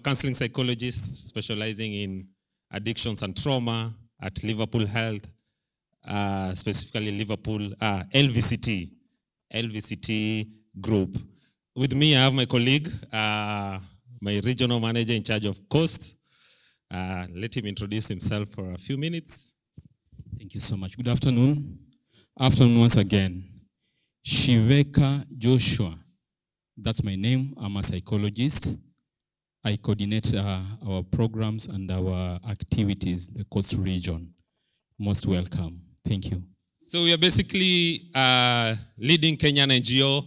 counseling psychologist specializing in addictions and trauma at Liverpool Health, specifically Liverpool LVCT group. With me, I have my colleague, my regional manager in charge of Coast. Let him introduce himself for a few minutes. Thank you so much. Good afternoon. Afternoon once again. Shiveka Joshua. That's my name. I'm a psychologist. I coordinate our programs and our activities, the Coast region. Most welcome. Thank you. So we are basically leading Kenyan NGO,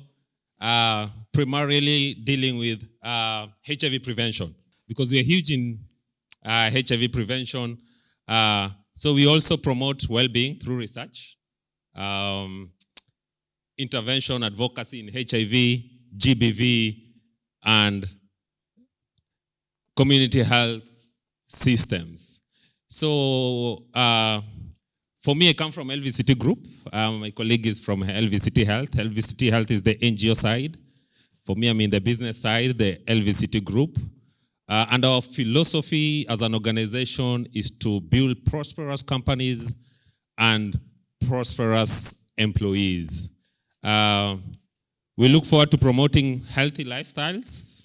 primarily dealing with HIV prevention, because we are huge in HIV prevention. So we also promote well-being through research, intervention, advocacy in HIV, GBV, and community health systems. So for me, I come from LVCT Group. My colleague is from LVCT Health. LVCT Health is the NGO side. For me, I'm in the business side, the LVCT Group. And our philosophy as an organization is to build prosperous companies and prosperous employees. We look forward to promoting healthy lifestyles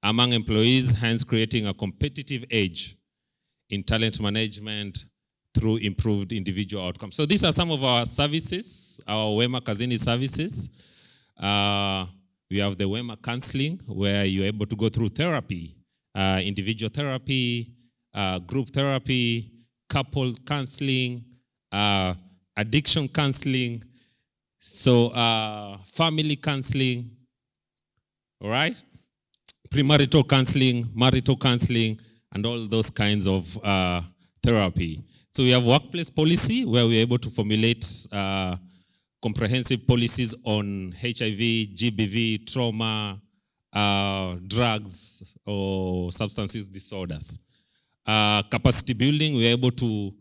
among employees, hence creating a competitive edge in talent management through improved individual outcomes. So these are some of our services, our Wema Kazini services. We have the Wema Counseling, where you're able to go through therapy, individual therapy, group therapy, couple counseling, addiction counseling, so family counseling, all right? Premarital counseling, marital counseling, and all those kinds of therapy. So we have workplace policy, where we're able to formulate comprehensive policies on HIV, GBV, trauma, drugs, or substance use disorders. Capacity building, we're able to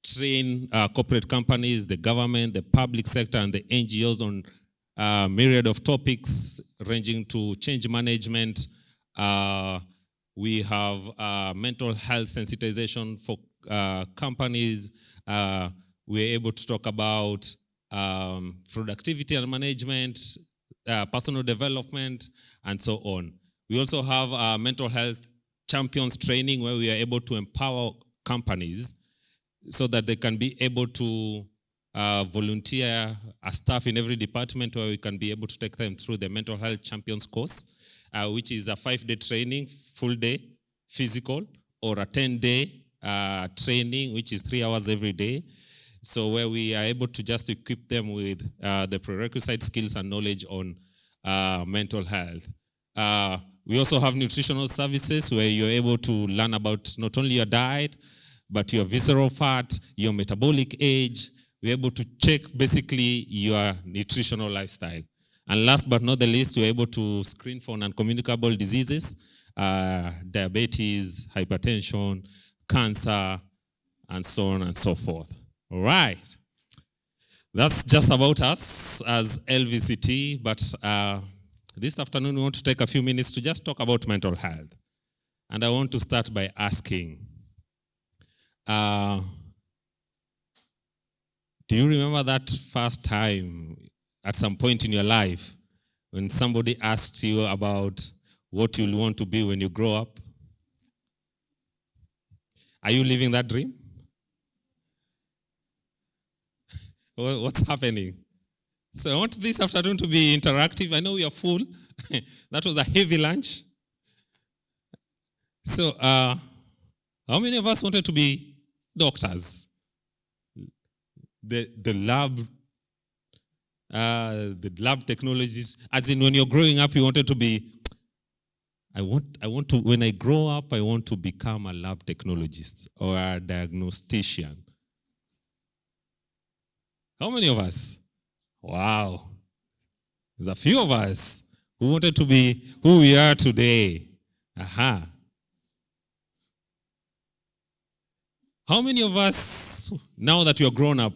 train corporate companies, the government, the public sector, and the NGOs on a myriad of topics ranging to change management. We have mental health sensitization for companies. We're able to talk about productivity and management, personal development, and so on. We also have mental health champions training, where we are able to empower companies so that they can be able to volunteer a staff in every department, where we can be able to take them through the mental health champions course, which is a 5-day training, full day, physical, or a 10-day training, which is 3 hours every day. So where we are able to just equip them with the prerequisite skills and knowledge on mental health. We also have nutritional services, where you're able to learn about not only your diet, but your visceral fat, your metabolic age. We're able to check basically your nutritional lifestyle. And last but not the least, we're able to screen for non-communicable diseases, diabetes, hypertension, cancer, and so on and so forth. All right. That's just about us as LVCT, but this afternoon we want to take a few minutes to just talk about mental health. And I want to start by asking, do you remember that first time at some point in your life when somebody asked you about what you'll want to be when you grow up? Are you living that dream? What's happening? So I want this afternoon to be interactive. I know we are full. That was a heavy lunch. So how many of us wanted to be doctors? The lab technologies, as in when you're growing up, you wanted to be, when I grow up, I want to become a lab technologist or a diagnostician. How many of us? Wow. There's a few of us who wanted to be who we are today. Aha. How many of us, now that you're grown up,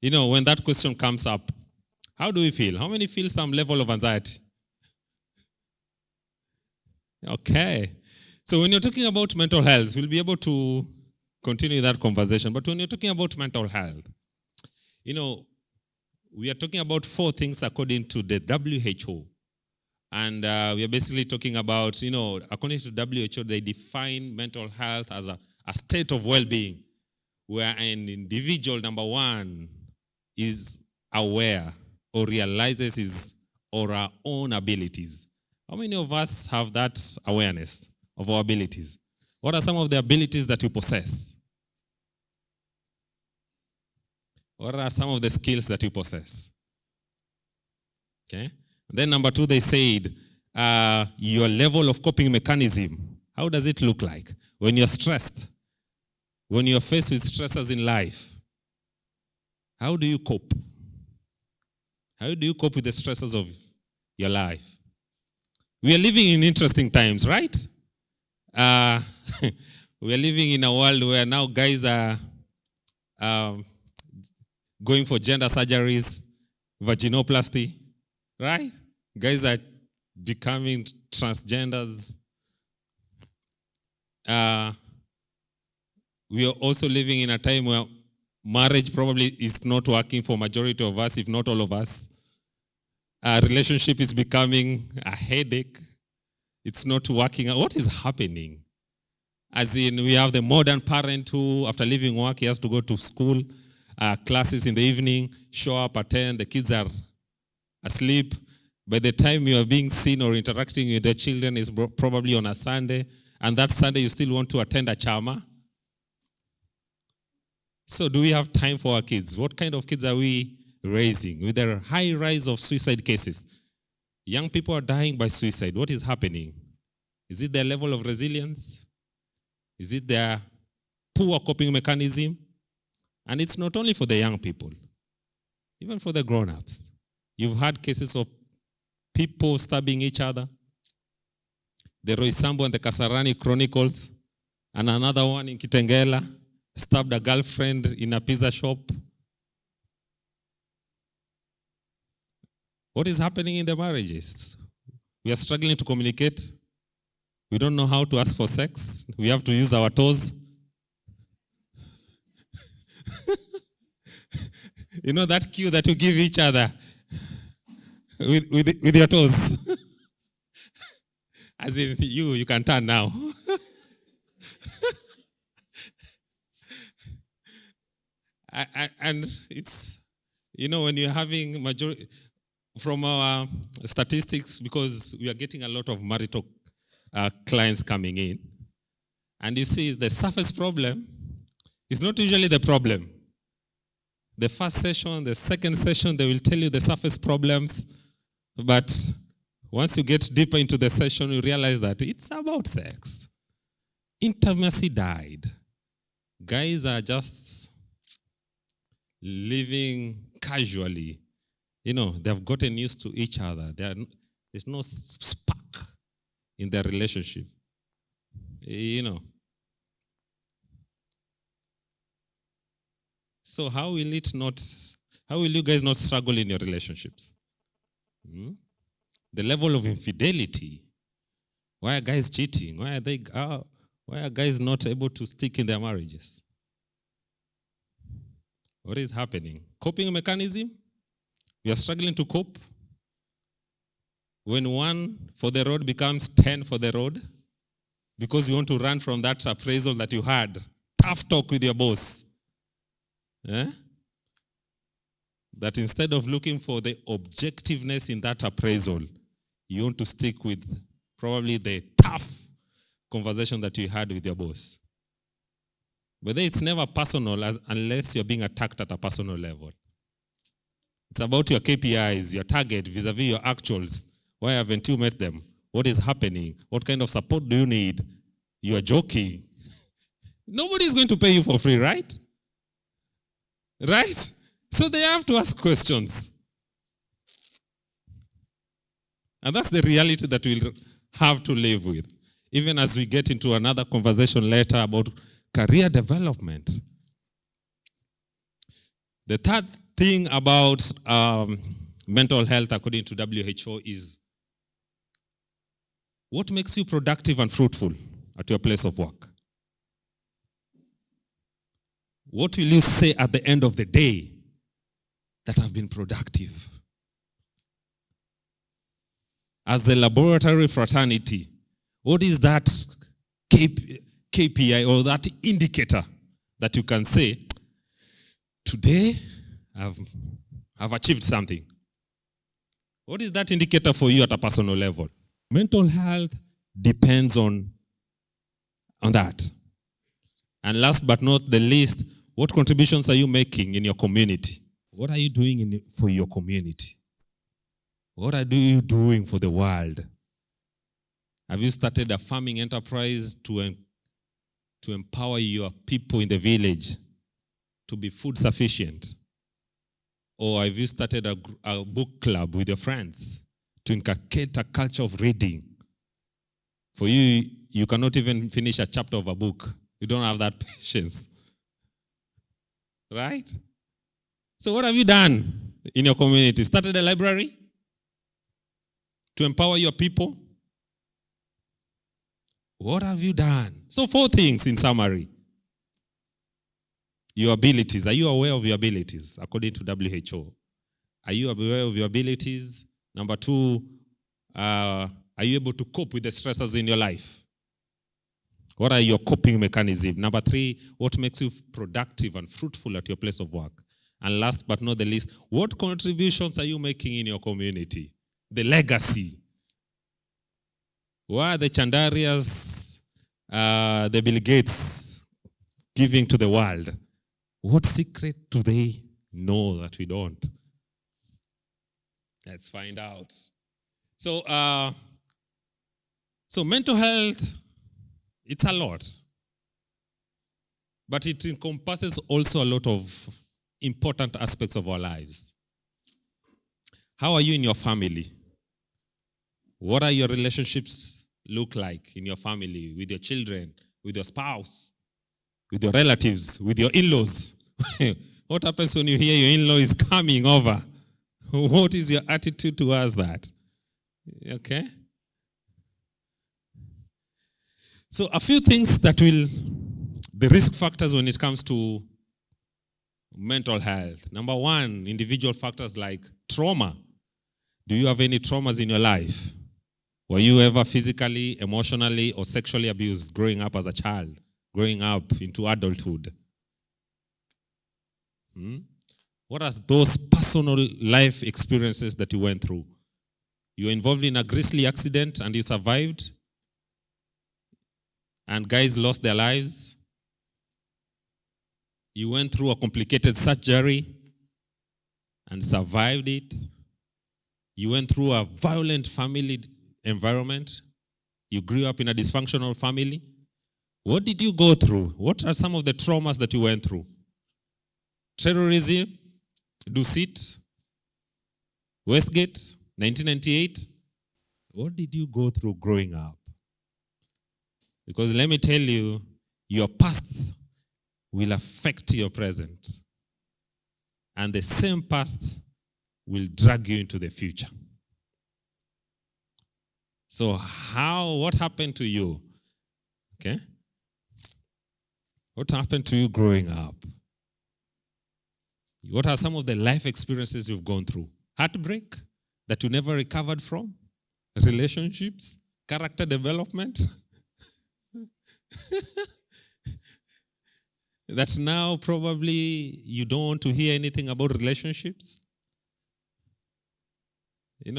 when that question comes up, how do we feel? How many feel some level of anxiety? Okay. So when you're talking about mental health, we'll be able to continue that conversation. But when you're talking about mental health, we are talking about 4 things according to the WHO. And we are basically talking about, according to WHO, they define mental health as a state of well-being where an individual, number one, is aware or realizes his or her own abilities. How many of us have that awareness of our abilities? What are some of the abilities that you possess? What are some of the skills that you possess? Okay. And then number 2, they said, your level of coping mechanism. How does it look like? When you're stressed, when you're faced with stressors in life, how do you cope? How do you cope with the stresses of your life? We are living in interesting times, right? We are living in a world where now guys are going for gender surgeries, vaginoplasty, right? Guys are becoming transgenders. We are also living in a time where marriage probably is not working for majority of us, if not all of us. Our relationship is becoming a headache. It's not working. What is happening? As in, we have the modern parent who, after leaving work, he has to go to school, classes in the evening, show up, attend, the kids are asleep. By the time you are being seen or interacting with the children is probably on a Sunday, and that Sunday you still want to attend a chama. So do we have time for our kids? What kind of kids are we raising? With the high rise of suicide cases, young people are dying by suicide. What is happening? Is it their level of resilience? Is it their poor coping mechanism? And it's not only for the young people, even for the grown-ups. You've had cases of people stabbing each other. The Roysambu and the Kasarani Chronicles, and another one in Kitengela stabbed a girlfriend in a pizza shop. What is happening in the marriages? We are struggling to communicate. We don't know how to ask for sex. We have to use our toes. You know that cue that you give each other with your toes? As in, you can turn now. And it's, when you're having majority, from our statistics, because we are getting a lot of marital clients coming in, and you see the surface problem is not usually the problem. The first session, the second session, they will tell you the surface problems, but once you get deeper into the session, you realize that it's about sex. Intimacy died. Guys are just living casually. They've gotten used to each other. There's no spark in their relationship. So how will you guys not struggle in your relationships? The level of infidelity. Why are guys cheating? Why are guys not able to stick in their marriages? What is happening? Coping mechanism? We are struggling to cope. When 1 for the road becomes 10 for the road, because you want to run from that appraisal that you had. Tough talk with your boss. That instead of looking for the objectiveness in that appraisal, you want to stick with probably the tough conversation that you had with your boss. But then it's never personal unless you're being attacked at a personal level. It's about your KPIs, your target, vis-a-vis your actuals. Why haven't you met them? What is happening? What kind of support do you need? You are joking. Nobody is going to pay you for free, right? Right? So they have to ask questions. And that's the reality that we'll have to live with. Even as we get into another conversation later about career development. The third thing about mental health, according to WHO, is What makes you productive and fruitful at your place of work? What will you say at the end of the day that have been productive? As the laboratory fraternity, what is that KPI or that indicator that you can say, today I've achieved something? What is that indicator for you at a personal level? Mental health depends on that. And last but not the least, what contributions are you making in your community? What are you doing for your community? What are you doing for the world? Have you started a farming enterprise to empower your people in the village to be food sufficient? Or have you started a book club with your friends to inculcate a culture of reading? For you, you cannot even finish a chapter of a book. You don't have that patience. Right? So what have you done in your community? Started a library to empower your people? What have you done? So 4 things in summary. Your abilities. Are you aware of your abilities according to WHO? Are you aware of your abilities? Number 2, are you able to cope with the stresses in your life? What are your coping mechanisms? Number 3, what makes you productive and fruitful at your place of work? And last but not the least, what contributions are you making in your community? The legacy. Why are the Chandarias, the Bill Gates giving to the world? What secret do they know that we don't? Let's find out. So mental health, it's a lot. But it encompasses also a lot of important aspects of our lives. How are you in your family? What are your relationships look like in your family, with your children, with your spouse, with your relatives, with your in-laws? What happens when you hear your in-law is coming over? What is your attitude towards that? Okay? So a few things the risk factors when it comes to mental health. Number 1, individual factors like trauma. Do you have any traumas in your life? Were you ever physically, emotionally, or sexually abused growing up as a child, growing up into adulthood? What are those personal life experiences that you went through? You were involved in a grisly accident and you survived, and guys lost their lives. You went through a complicated surgery and survived it. You went through a violent family environment. You grew up in a dysfunctional family. What did you go through? What are some of the traumas that you went through? Terrorism, Dusit, Westgate, 1998. What did you go through growing up? Because let me tell you, your past will affect your present. And the same past will drag you into the future. So what happened to you? Okay? What happened to you growing up? What are some of the life experiences you've gone through? Heartbreak that you never recovered from? Relationships? Character development? That now probably you don't want to hear anything about relationships?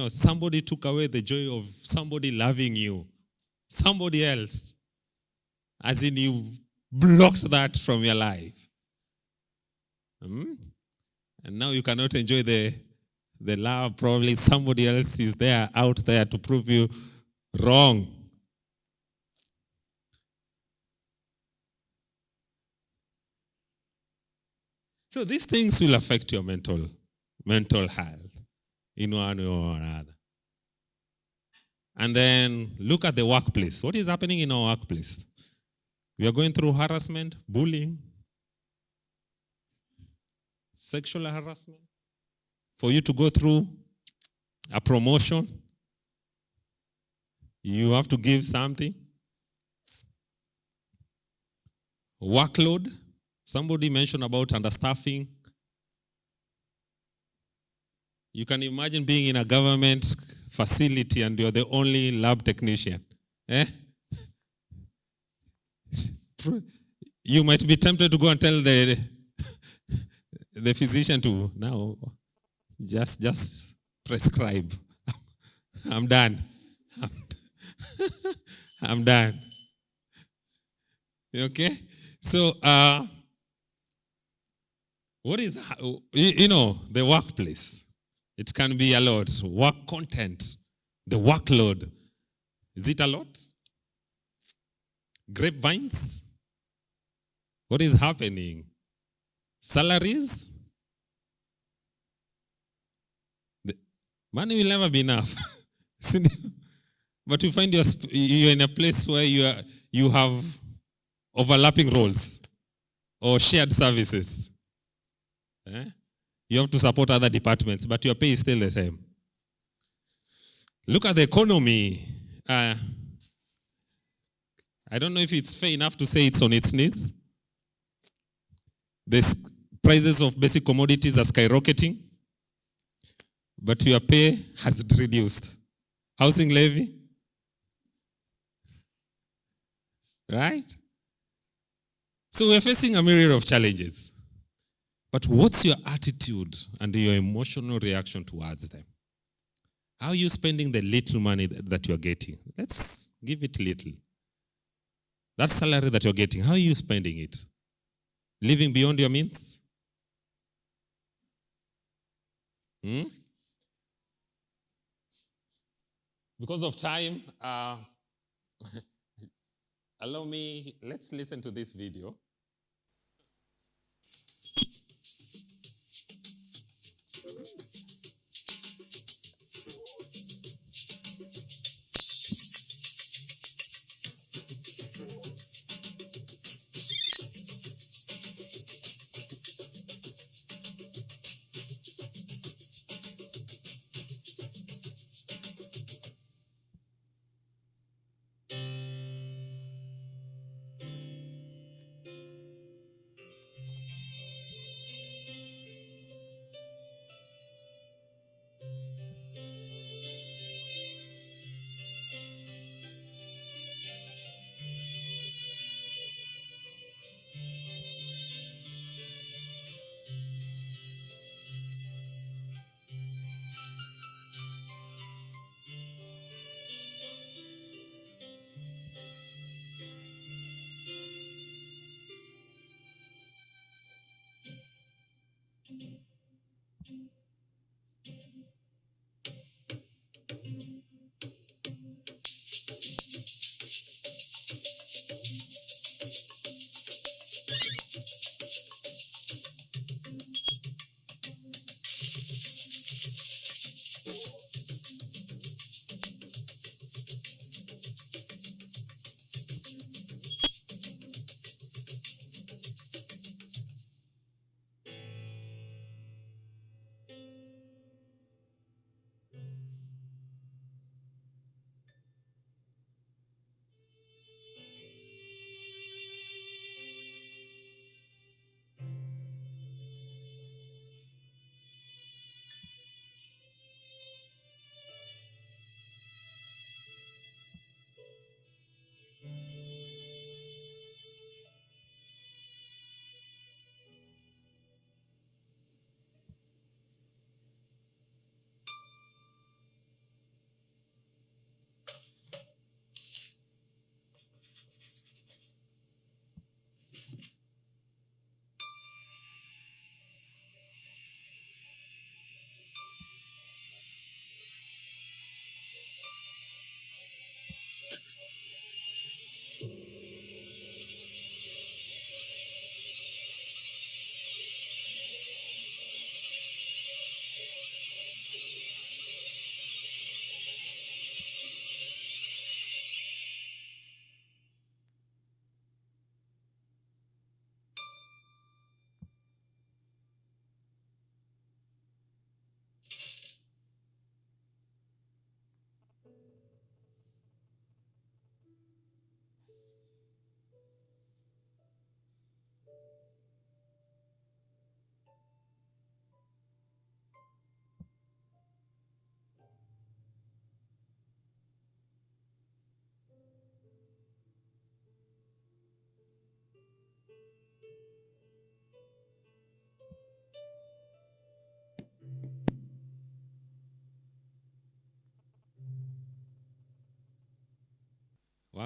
Somebody took away the joy of somebody loving you. Somebody else. As in you blocked that from your life. And now you cannot enjoy the love. Probably somebody else is out there to prove you wrong. So these things will affect your mental health in one way or another. And then look at the workplace. What is happening in our workplace? We are going through harassment, bullying, sexual harassment. For you to go through a promotion, You have to give something. Workload. Somebody mentioned about understaffing. You can imagine being in a government facility and you're the only lab technician. Eh? You might be tempted to go and tell the physician to now just prescribe. I'm done. I'm done. Okay? So, what is, the workplace? It can be a lot. Work content, the workload. Is it a lot? Grapevines? What is happening? Salaries? The money will never be enough. But you find you're in a place where you have overlapping roles or shared services. You have to support other departments, but your pay is still the same. Look at the economy. I don't know if it's fair enough to say it's on its knees. The prices of basic commodities are skyrocketing, but your pay has reduced. Housing levy, right? So we're facing a myriad of challenges. But what's your attitude and your emotional reaction towards them? How are you spending the little money that you're getting? Let's give it little. That salary that you're getting, how are you spending it? Living beyond your means? Because of time, allow me, let's listen to this video.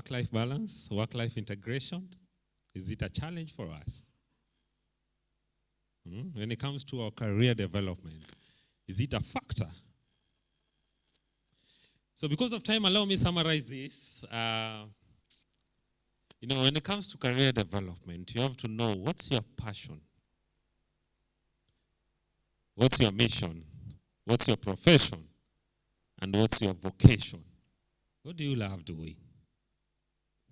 work-life balance, work-life integration? Is it a challenge for us? When it comes to our career development, is it a factor? So because of time, allow me to summarize this. When it comes to career development, you have to know what's your passion, what's your mission, what's your profession, and what's your vocation. What do you love doing?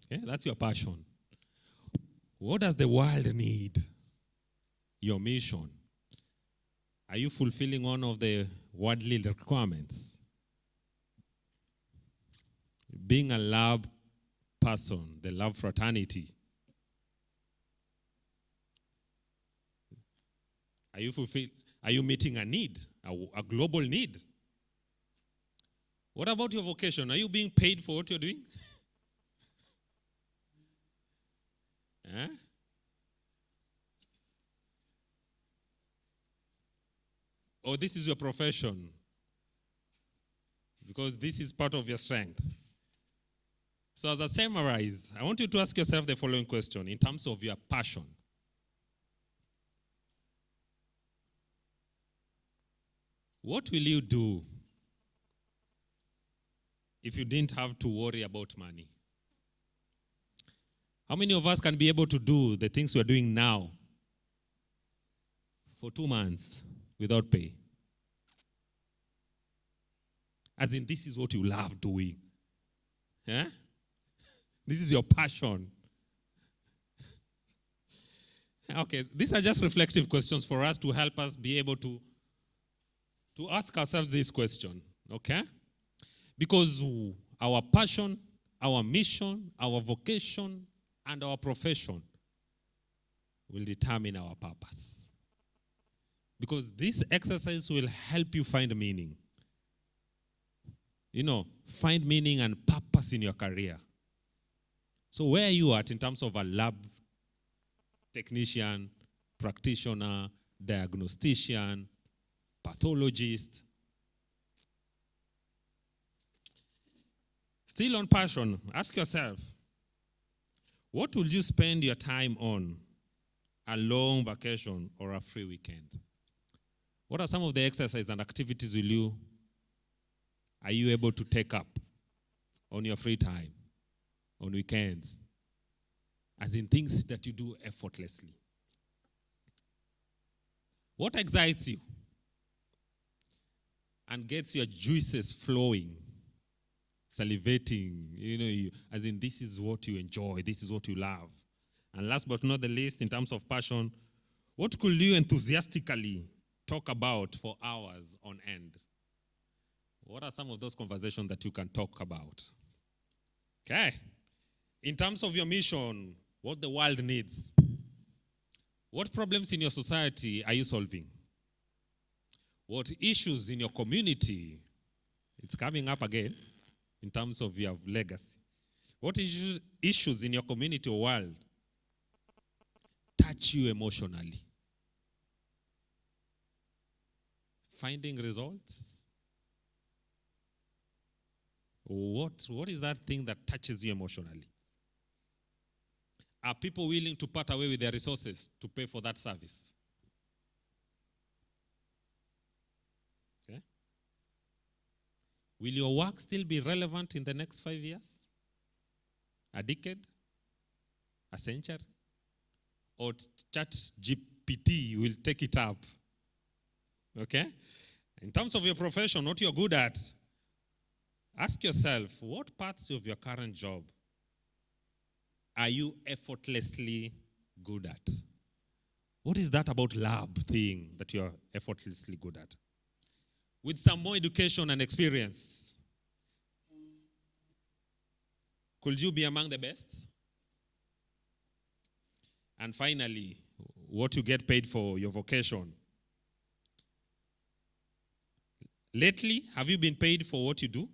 Okay, that's your passion. What does the world need? Your mission. Are you fulfilling one of the worldly requirements? Being a love person, the love fraternity. Are you meeting a need, a global need? What about your vocation? Are you being paid for what you're doing? Eh? Or this is your profession? Because this is part of your strength. So as I summarize, I want you to ask yourself the following question in terms of your passion. What will you do if you didn't have to worry about money? How many of us can be able to do the things we're doing now for 2 months without pay? As in, this is what you love doing. Yeah? This is your passion. Okay, these are just reflective questions for us to help us be able to ask ourselves this question, okay? Because our passion, our mission, our vocation, and our profession will determine our purpose. Because this exercise will help you find meaning. Find meaning and purpose in your career. So where are you at in terms of a lab technician, practitioner, diagnostician, pathologist? Still on passion, ask yourself, what will you spend your time on? A long vacation or a free weekend? What are some of the exercises and activities are you able to take up on your free time, on weekends? As in things that you do effortlessly. What excites you and gets your juices flowing, salivating, as in this is what you enjoy, this is what you love. And last but not the least, in terms of passion, what could you enthusiastically talk about for hours on end? What are some of those conversations that you can talk about? Okay. In terms of your mission, what the world needs. What problems in your society are you solving? What issues in your community? It's coming up again in terms of your legacy. What issues in your community or world touch you emotionally? Finding results? What is that thing that touches you emotionally? Are people willing to part away with their resources to pay for that service? Okay. Will your work still be relevant in the next 5 years? A decade? A century? Or ChatGPT will take it up? Okay? In terms of your profession, what you're good at, ask yourself, what parts of your current job are you effortlessly good at? What is that about lab thing that you're effortlessly good at? With some more education and experience, could you be among the best? And finally, what you get paid for, your vocation. Lately, have you been paid for what you do?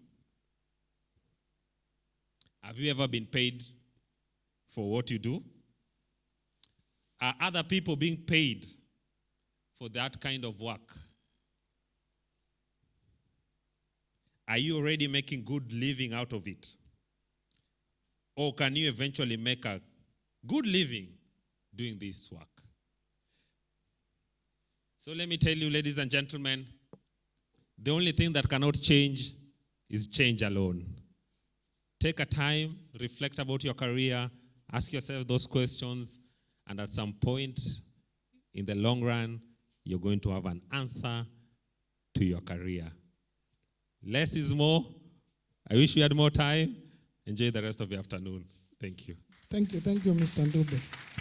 Have you ever been paid for what you do? Are other people being paid for that kind of work? Are you already making good living out of it? Or can you eventually make a good living doing this work? So let me tell you, ladies and gentlemen, the only thing that cannot change is change alone. Take a time, reflect about your career, ask yourself those questions, and at some point in the long run, you're going to have an answer to your career. Less is more. I wish we had more time. Enjoy the rest of your afternoon. Thank you. Thank you, Mr. Dube.